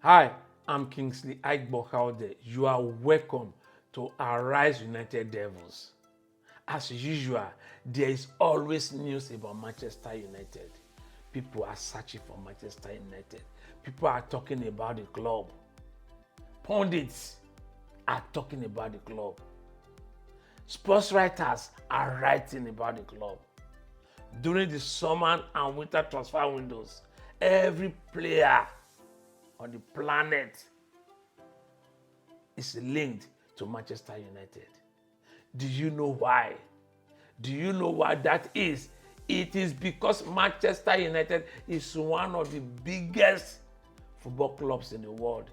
Hi, I'm Kingsley Aigbokaude. You are welcome to Arise United Devils. As usual, there is always news about Manchester United. People are searching for Manchester United. People are talking about the club. Pundits are talking about the club. Sports writers are writing about the club. During the summer and winter transfer windows, every player on the planet is linked to Manchester United. Do you know why? Do you know why that is? It is because Manchester United is one of the biggest football clubs in the world,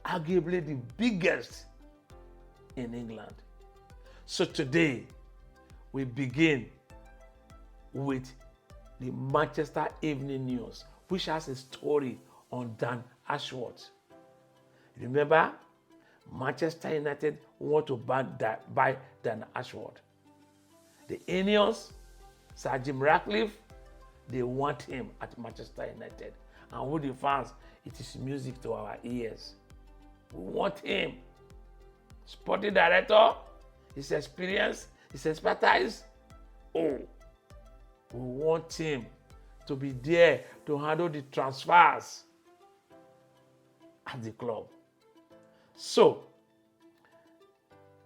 arguably the biggest in England. So today, we begin with the Manchester Evening News, which has a story on Dan Ashworth. Remember, Manchester United want to buy Dan Ashworth. The Ineos, Sir Jim Ratcliffe, they want him at Manchester United. And with the fans, it is music to our ears. We want him. Sporting director, his experience, his expertise. Oh, we want him to be there to handle the transfers at the club. So,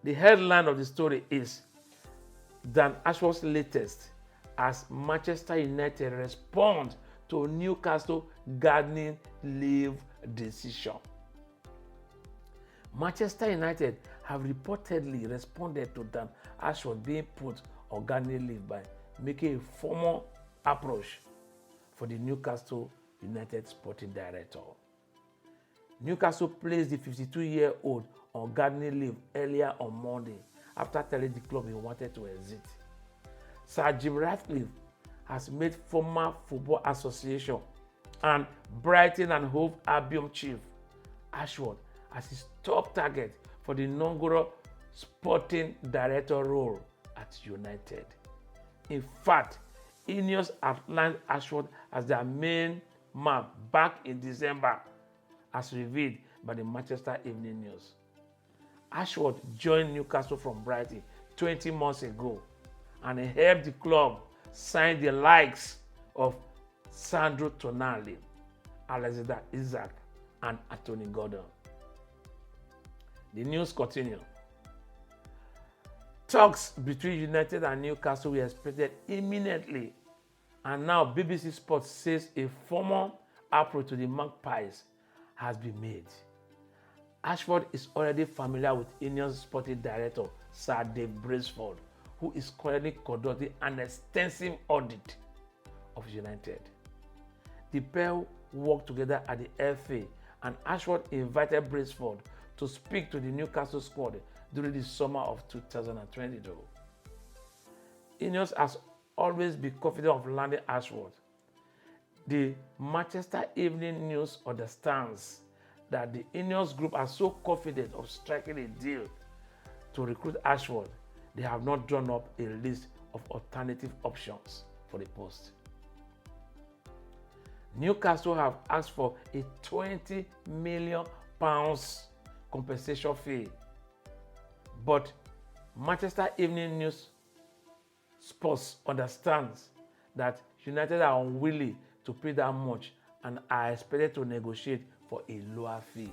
the headline of the story is Dan Ashworth's latest as Manchester United respond to Newcastle gardening leave decision. Manchester United have reportedly responded to Dan Ashworth being put on gardening leave by making a formal approach for the Newcastle United sporting director. Newcastle placed the 52-year-old on gardening leave earlier on Monday after telling the club he wanted to exit. Sir Jim Ratcliffe has made former Football Association and Brighton and Hove Abion chief Ashworth as his top target for the inaugural sporting director role at United. In fact, Ineos outlined Ashworth as their main man back in December, as revealed by the Manchester Evening News. Ashworth joined Newcastle from Brighton 20 months ago and he helped the club sign the likes of Sandro Tonali, Alexander Isak, and Anthony Gordon. The news continues. Talks between United and Newcastle were expected imminently, and now BBC Sports says a formal approach to the Magpies has been made. Ashford is already familiar with Ineos sporting director Sir Dave Brailsford, who is currently conducting an extensive audit of United. The pair worked together at the FA, and Ashford invited Brailsford to speak to the Newcastle squad during the summer of 2022. Ineos has always been confident of landing Ashworth. The Manchester Evening News understands that the Ineos group are so confident of striking a deal to recruit Ashworth, they have not drawn up a list of alternative options for the post. Newcastle have asked for a £20 million compensation fee, but Manchester Evening News Sports understands that United are unwilling to pay that much and are expected to negotiate for a lower fee.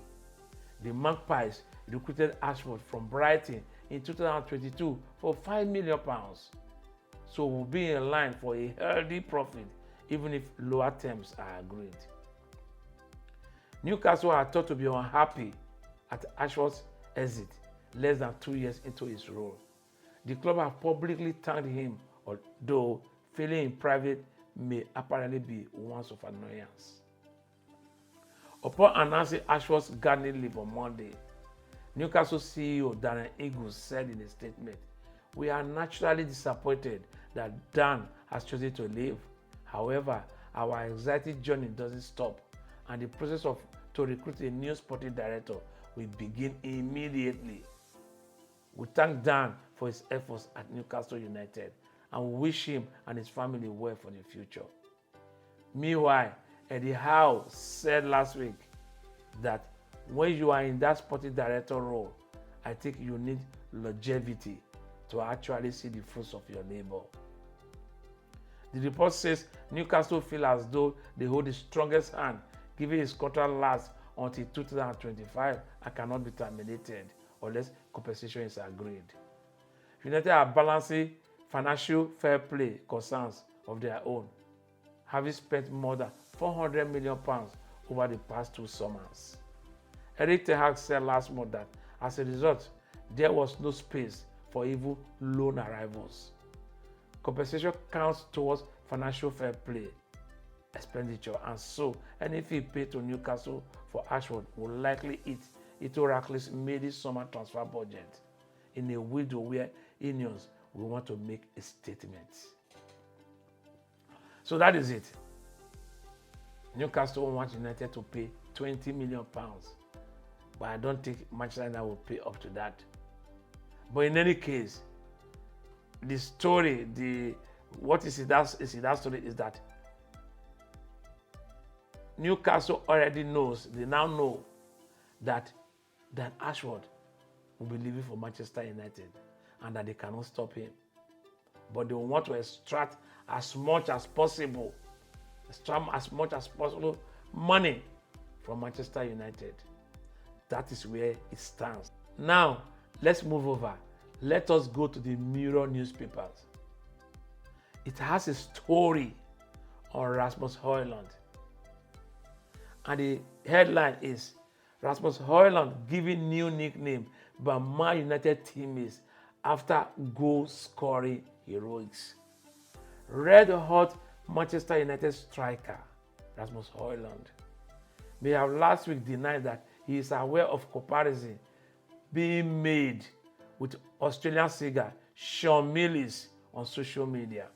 The Magpies recruited Ashworth from Brighton in 2022 for £5 million, so will be in line for a healthy profit even if lower terms are agreed. Newcastle are thought to be unhappy at Ashworth's exit less than 2 years into his role. The club have publicly thanked him, although failing in private may apparently be once of annoyance. Upon announcing Ashworth's gardening leave on Monday, Newcastle CEO Dan Ashworth said in a statement, "We are naturally disappointed that Dan has chosen to leave. However, our exciting journey doesn't stop, and the process to recruit a new sporting director will begin immediately. We thank Dan for his efforts at Newcastle United and we wish him and his family well for the future." Meanwhile, Eddie Howe said last week that when you are in that sporting director role, I think you need longevity to actually see the fruits of your labor. The report says Newcastle feel as though they hold the strongest hand, given his contract lasts until 2025 and cannot be terminated unless compensation is agreed. United are balancing financial fair play concerns of their own, having spent more than £400 million over the past 2 summers. Erik ten Hag said last month that as a result, there was no space for even loan arrivals. Compensation counts towards financial fair play expenditure, and so any fee paid to Newcastle for Ashworth will likely eat into Ratcliffe's May summer transfer budget in a window where unions will want to make a statement. So that is it. Newcastle wants United to pay £20 million, but I don't think Manchester United will pay up to that. But in any case, the story, what is in that story is that Newcastle already knows, they now know that Dan Ashworth will be leaving for Manchester United and that they cannot stop him. But they want to extract as much as possible money from Manchester United. That is where it stands. Now, let's move over. Let us go to the Mirror newspapers. It has a story on Rasmus Højlund. And the headline is Rasmus Højlund given new nickname by Man United teammates after goal-scoring heroics. Red-hot Manchester United striker Rasmus Højlund may have last week denied that he is aware of comparison being made with Australian singer Shawn Mills on social media.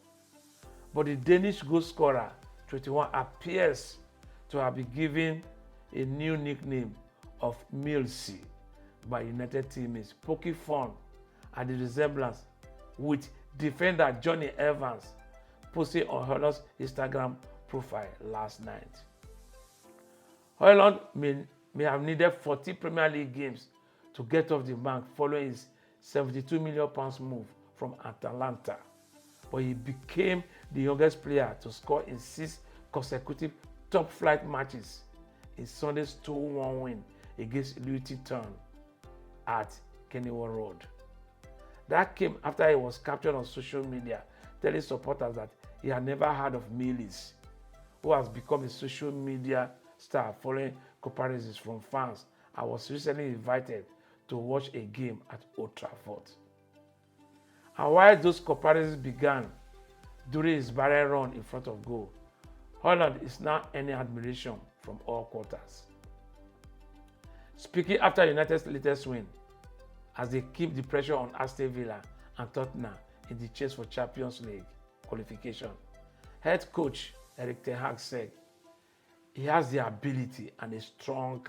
But the Danish goal scorer, 21, appears to have been given a new nickname of Milsy by United teammates, poking fun at the resemblance with defender Johnny Evans posted on Højlund's Instagram profile last night. Højlund may have needed 40 Premier League games to get off the bank following his £72 million move from Atalanta, but he became the youngest player to score in 6 consecutive top-flight matches in Sunday's 2-1 win against Luton Town at Kenilworth Road. That came after he was captured on social media, telling supporters that he had never heard of Mills, who has become a social media star following comparisons from fans and was recently invited to watch a game at Old Trafford. And while those comparisons began during his barren run in front of goal, Højlund is now earning admiration from all quarters. Speaking after United's latest win, as they keep the pressure on Aston Villa and Tottenham in the chase for Champions League qualification, head coach Erik ten Hag said he has the ability and a strong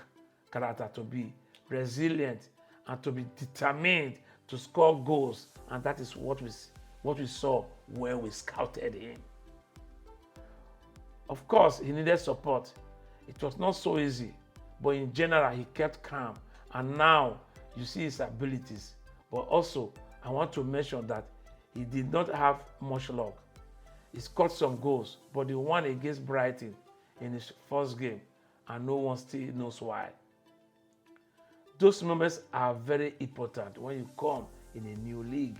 character to be resilient and to be determined to score goals, and that is what we saw when we scouted him. Of course, he needed support. It was not so easy, but in general, he kept calm, and now you see his abilities. But also, I want to mention that he did not have much luck. He scored some goals, but the one against Brighton in his first game, and no one still knows why. Those moments are very important when you come in a new league,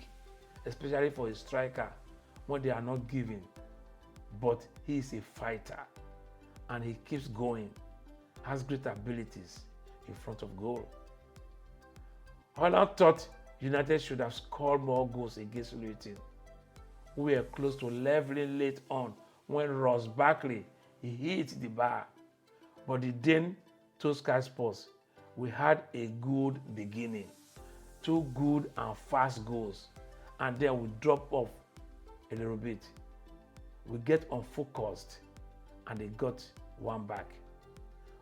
especially for a striker when they are not giving. But he is a fighter and he keeps going, has great abilities in front of goal. Højlund thought United should have scored more goals against Luton, who were close to leveling late on when Ross Barkley hit the bar. But the Dane told Sky Sports, "We had a good beginning, 2 good and fast goals, and then we drop off a little bit. We get unfocused and they got one back.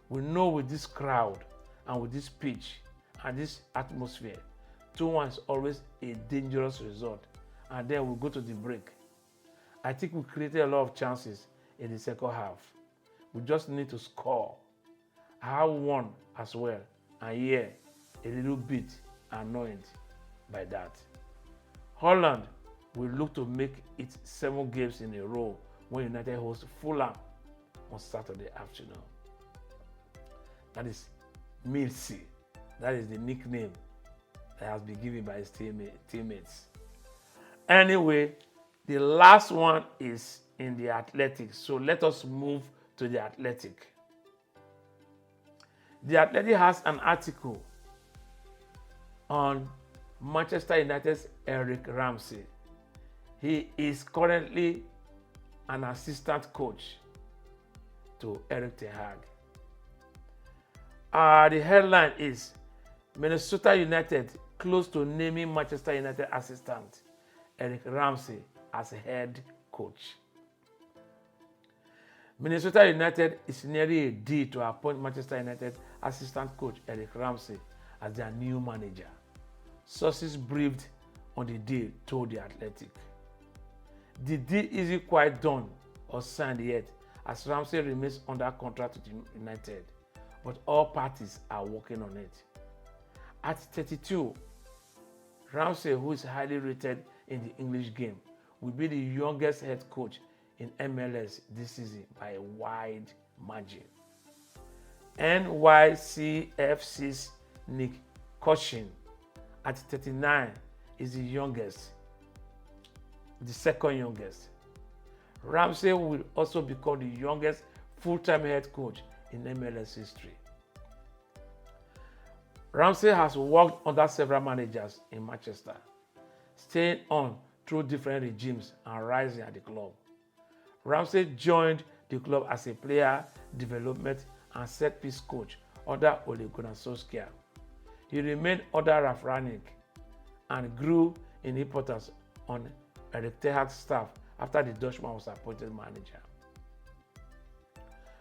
We know with this crowd and with this pitch and this atmosphere, 2-1 is always a dangerous result, and then we go to the break. I think we created a lot of chances in the second half. We just need to score. I have one as well, and here a little bit annoyed by that. Holland will look to make it 7 games in a row when United hosts Fulham on Saturday afternoon. That is Milsey. That is the nickname that has been given by his teammates. Anyway, the last one is in the Athletic. So let us move to the Athletic. The Athletic has an article on Manchester United's Eric Ramsey. He is currently an assistant coach to Eric Ten Hag. The headline is Minnesota United close to naming Manchester United assistant Eric Ramsey as head coach. Minnesota United is nearly a deal to appoint Manchester United assistant coach Eric Ramsey as their new manager. Sources briefed on the deal told The Athletic. The deal isn't quite done or signed yet, as Ramsey remains under contract with United, but all parties are working on it. At 32, Ramsey, who is highly rated in the English game, will be the youngest head coach in MLS this season by a wide margin. NYCFC's Nick Cochin, at 39, is the second youngest. Ramsey will also become the youngest full-time head coach in MLS history. Ramsey has worked under several managers in Manchester, staying on through different regimes and rising at the club. Ramsey joined the club as a player development and set-piece coach under Ole Gunnar Solskjaer. He remained under Ralf Rangnick and grew in importance on Eric Ten Hag's staff after the Dutchman was appointed manager.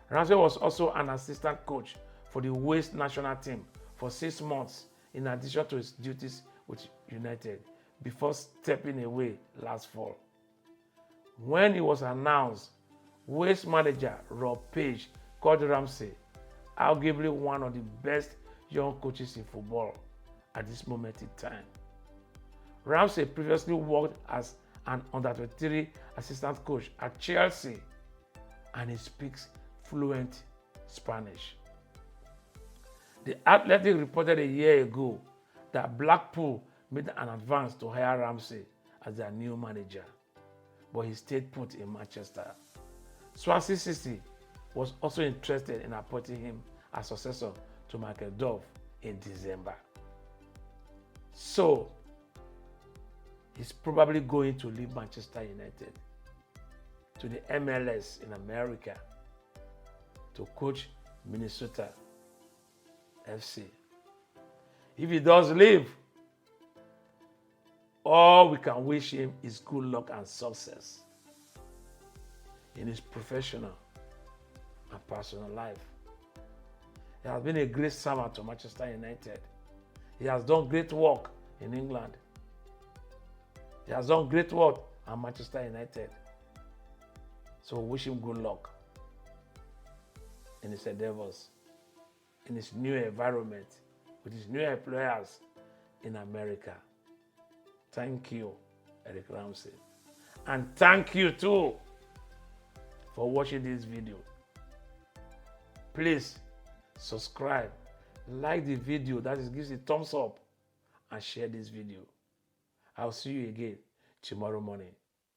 Ramsey was also an assistant coach for the Wales national team for 6 months in addition to his duties with United before stepping away last fall. When it was announced, Wales manager Rob Page called Ramsey arguably one of the best young coaches in football at this moment in time. Ramsey previously worked as an under-23 assistant coach at Chelsea, and he speaks fluent Spanish. The Athletic reported a year ago that Blackpool made an advance to hire Ramsey as their new manager, but he stayed put in Manchester. Swansea City was also interested in appointing him as successor to Michael Dove in December. So, he's probably going to leave Manchester United to the MLS in America to coach Minnesota FC. If he does leave, all we can wish him is good luck and success in his professional and personal life. He has been a great servant to Manchester United. He has done great work in England. He has done great work at Manchester United. So wish him good luck in his endeavors, in his new environment, with his new employers in America. Thank you, Eric Ramsey. And thank you too for watching this video. Please subscribe, like the video, that is, gives a thumbs up, and share this video. I'll see you again tomorrow morning.